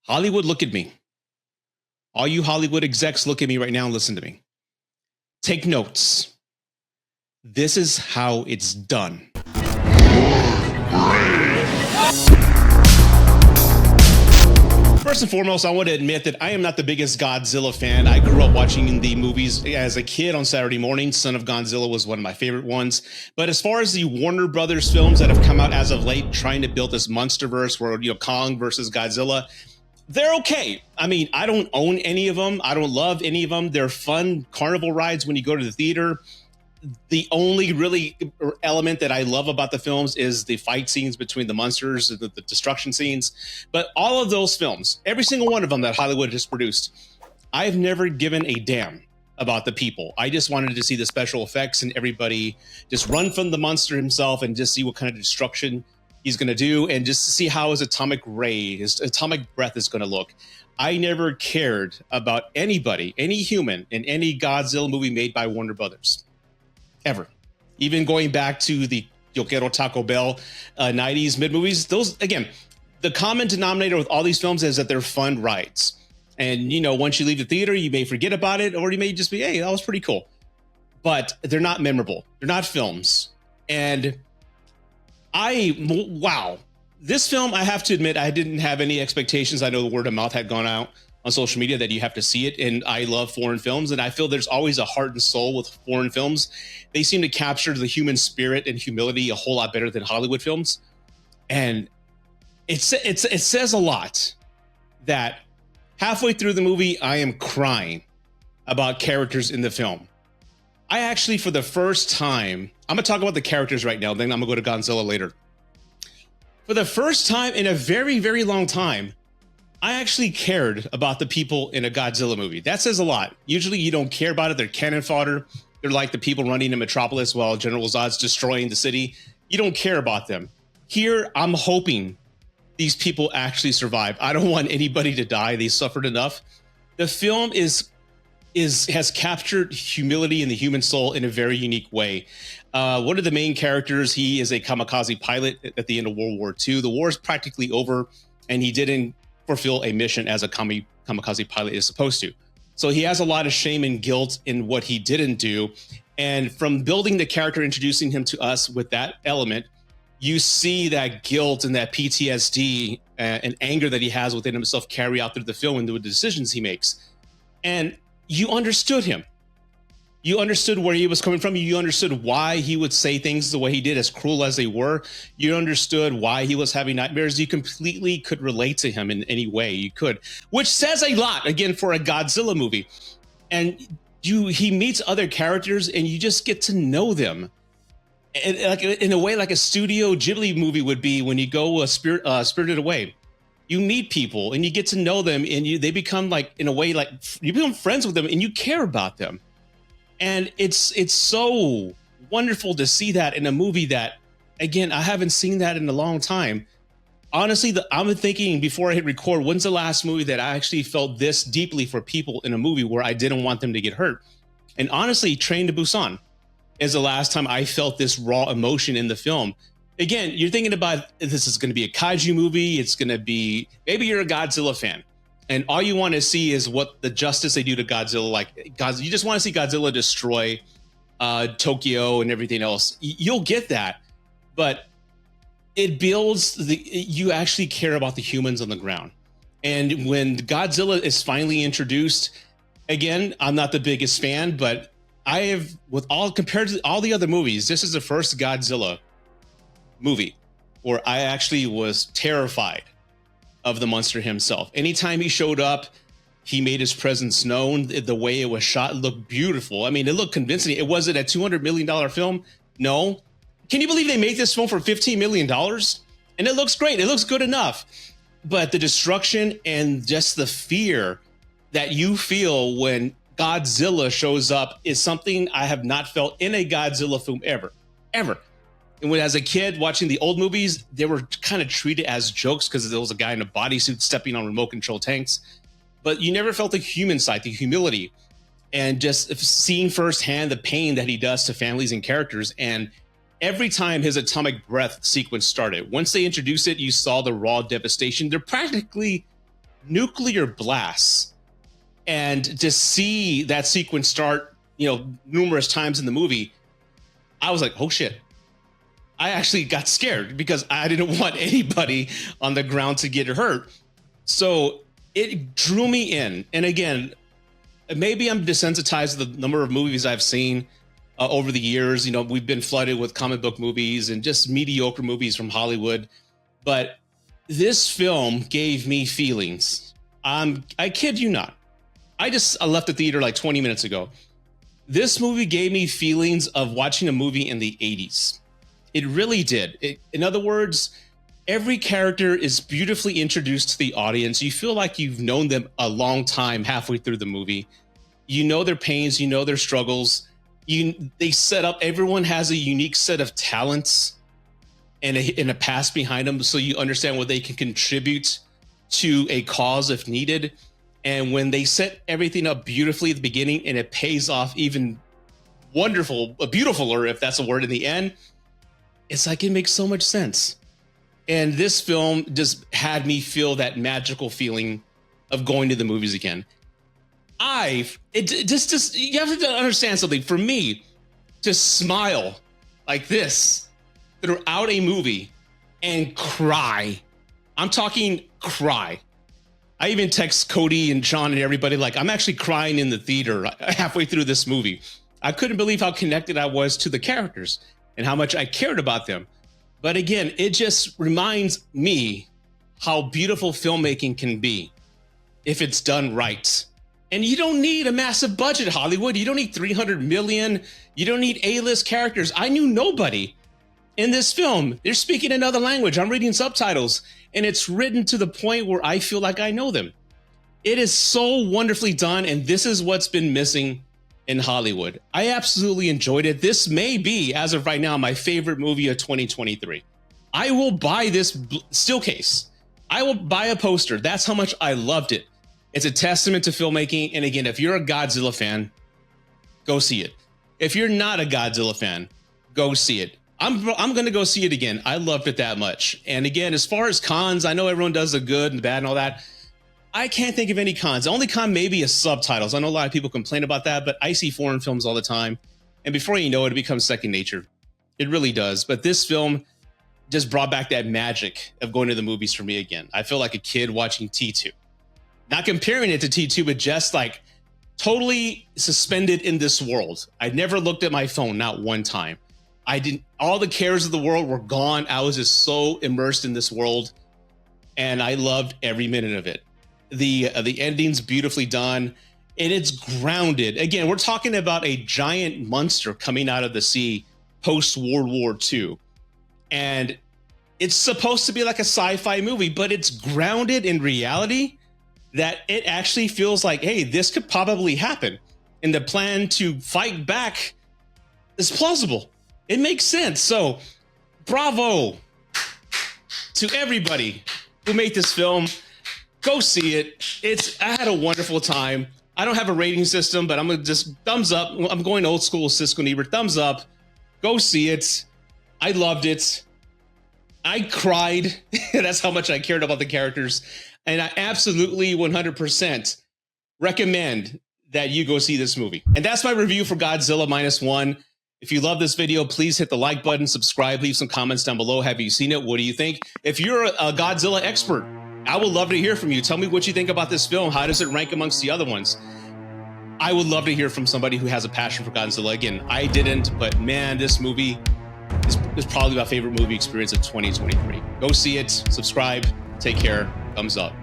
Hollywood, look at me. All you Hollywood execs, look at me right now and listen to me. Take notes. This is how it's done. First and foremost, I want to admit that I am not the biggest Godzilla fan. I grew up watching the movies as a kid on Saturday morning. Son of Godzilla was one of my favorite ones. But as far as the Warner Brothers films that have come out as of late, trying to build this monsterverse where, Kong versus Godzilla, they're okay. I mean, I don't own any of them. I don't love any of them. They're fun carnival rides when you go to the theater. The only really element that I love about the films is the fight scenes between the monsters, the destruction scenes. But all of those films, every single one of them that Hollywood has produced, I've never given a damn about the people. I just wanted to see the special effects and everybody just run from the monster himself and just see what kind of destruction he's going to do and just to see how his atomic ray, his atomic breath is going to look. I never cared about anybody, any human in any Godzilla movie made by Warner Brothers. Ever. Even going back to the Yo Quiero Taco Bell 90s mid-movies, those, again, the common denominator with all these films is that they're fun rides. And, once you leave the theater, you may forget about it, or you may just be, hey, that was pretty cool. But they're not memorable. They're not films. And wow. This film, I have to admit, I didn't have any expectations. I know the word of mouth had gone out on social media that you have to see it. And I love foreign films. And I feel there's always a heart and soul with foreign films. They seem to capture the human spirit and humility a whole lot better than Hollywood films. And it says a lot that halfway through the movie, I am crying about characters in the film. I actually, for the first time, I'm going to talk about the characters right now. Then I'm going to go to Godzilla later. For the first time in a very, very long time, I actually cared about the people in a Godzilla movie. That says a lot. Usually you don't care about it. They're cannon fodder. They're like the people running in Metropolis while General Zod's destroying the city. You don't care about them. Here, I'm hoping these people actually survive. I don't want anybody to die. They suffered enough. The film has captured humility in the human soul in a very unique way. One of the main characters, he is a kamikaze pilot at the end of World War II. The war is practically over, and he didn't fulfill a mission as a kamikaze pilot is supposed to. So he has a lot of shame and guilt in what he didn't do. And from building the character, introducing him to us with that element, you see that guilt and that PTSD and anger that he has within himself carry out through the film and the decisions he makes. And you understood him. You understood where he was coming from. You understood why he would say things the way he did, as cruel as they were. You understood why he was having nightmares. You completely could relate to him in any way you could, which says a lot, again, for a Godzilla movie. And he meets other characters and you just get to know them. And like in a way like a Studio Ghibli movie would be when you go Spirited Away. You meet people and you get to know them and they become like, in a way, like you become friends with them and you care about them. And it's so wonderful to see that in a movie that, again, I haven't seen that in a long time. Honestly, I'm thinking before I hit record, when's the last movie that I actually felt this deeply for people in a movie where I didn't want them to get hurt? And honestly, Train to Busan is the last time I felt this raw emotion in the film. Again, you're thinking about this is going to be a kaiju movie. It's going to be, maybe you're a Godzilla fan. And all you want to see is what the justice they do to Godzilla. Like, you just want to see Godzilla destroy Tokyo and everything else. You'll get that. But it builds you actually care about the humans on the ground. And when Godzilla is finally introduced, again, I'm not the biggest fan, but I have, compared to all the other movies, this is the first Godzilla movie where I actually was terrified of the monster himself. Anytime he showed up, he made his presence known. The way it was shot looked beautiful. I mean, it looked convincing. It wasn't a $200 million film. No. Can you believe they made this film for $15 million? And it looks great. It looks good enough. But the destruction and just the fear that you feel when Godzilla shows up is something I have not felt in a Godzilla film ever. And when, as a kid watching the old movies, they were kind of treated as jokes because there was a guy in a bodysuit stepping on remote control tanks. But you never felt the human side, the humility, and just seeing firsthand the pain that he does to families and characters. And every time his atomic breath sequence started, once they introduced it, you saw the raw devastation. They're practically nuclear blasts, and to see that sequence start, numerous times in the movie, I was like, oh shit. I actually got scared because I didn't want anybody on the ground to get hurt. So it drew me in. And again, maybe I'm desensitized to the number of movies I've seen over the years. We've been flooded with comic book movies and just mediocre movies from Hollywood. But this film gave me feelings. I kid you not. I left the theater like 20 minutes ago. This movie gave me feelings of watching a movie in the 80s. It really did. In other words, every character is beautifully introduced to the audience. You feel like you've known them a long time halfway through the movie. You know their pains, you know their struggles. They set up, everyone has a unique set of talents and a past behind them, so you understand what they can contribute to a cause if needed. And when they set everything up beautifully at the beginning and it pays off even beautifuler, if that's a word, in the end, it's like it makes so much sense. And this film just had me feel that magical feeling of going to the movies again. You have to understand something. For me to smile like this throughout a movie and cry, I'm talking cry. I even text Cody and Sean and everybody like, I'm actually crying in the theater halfway through this movie. I couldn't believe how connected I was to the characters and how much I cared about them. But again, it just reminds me how beautiful filmmaking can be if it's done right. And you don't need a massive budget, Hollywood. You don't need 300 million. You don't need A-list characters. I knew nobody in this film. They're speaking another language. I'm reading subtitles, and it's written to the point where I feel like I know them. It is so wonderfully done, and this is what's been missing in Hollywood. I absolutely enjoyed it. This may be, as of right now, my favorite movie of 2023. I will buy this still case. I will buy a poster. That's how much I loved it. It's a testament to filmmaking. And again, if you're a Godzilla fan, go see it. If you're not a Godzilla fan, go see it. I'm going to go see it again. I loved it that much. And again, as far as cons, I know everyone does the good and the bad and all that. I can't think of any cons. The only con maybe is subtitles. I know a lot of people complain about that, but I see foreign films all the time. And before you know it, it becomes second nature. It really does. But this film just brought back that magic of going to the movies for me again. I feel like a kid watching T2. Not comparing it to T2, but just like totally suspended in this world. I never looked at my phone, not one time. All the cares of the world were gone. I was just so immersed in this world, and I loved every minute of it. The ending's beautifully done, and it's grounded. Again, we're talking about a giant monster coming out of the sea post-World War II. And it's supposed to be like a sci-fi movie, but it's grounded in reality that it actually feels like, hey, this could probably happen. And the plan to fight back is plausible. It makes sense. So bravo to everybody who made this film. Go see it. I had a wonderful time. I don't have a rating system, but I'm going to just thumbs up. I'm going old school Siskel and Ebert. Thumbs up. Go see it. I loved it. I cried. That's how much I cared about the characters. And I absolutely 100% recommend that you go see this movie. And that's my review for Godzilla -1. If you love this video, please hit the like button, subscribe, leave some comments down below. Have you seen it? What do you think? If you're a Godzilla expert, I would love to hear from you. Tell me what you think about this film. How does it rank amongst the other ones? I would love to hear from somebody who has a passion for Godzilla. Again, I didn't, but man, this movie is probably my favorite movie experience of 2023. Go see it, subscribe, take care, thumbs up.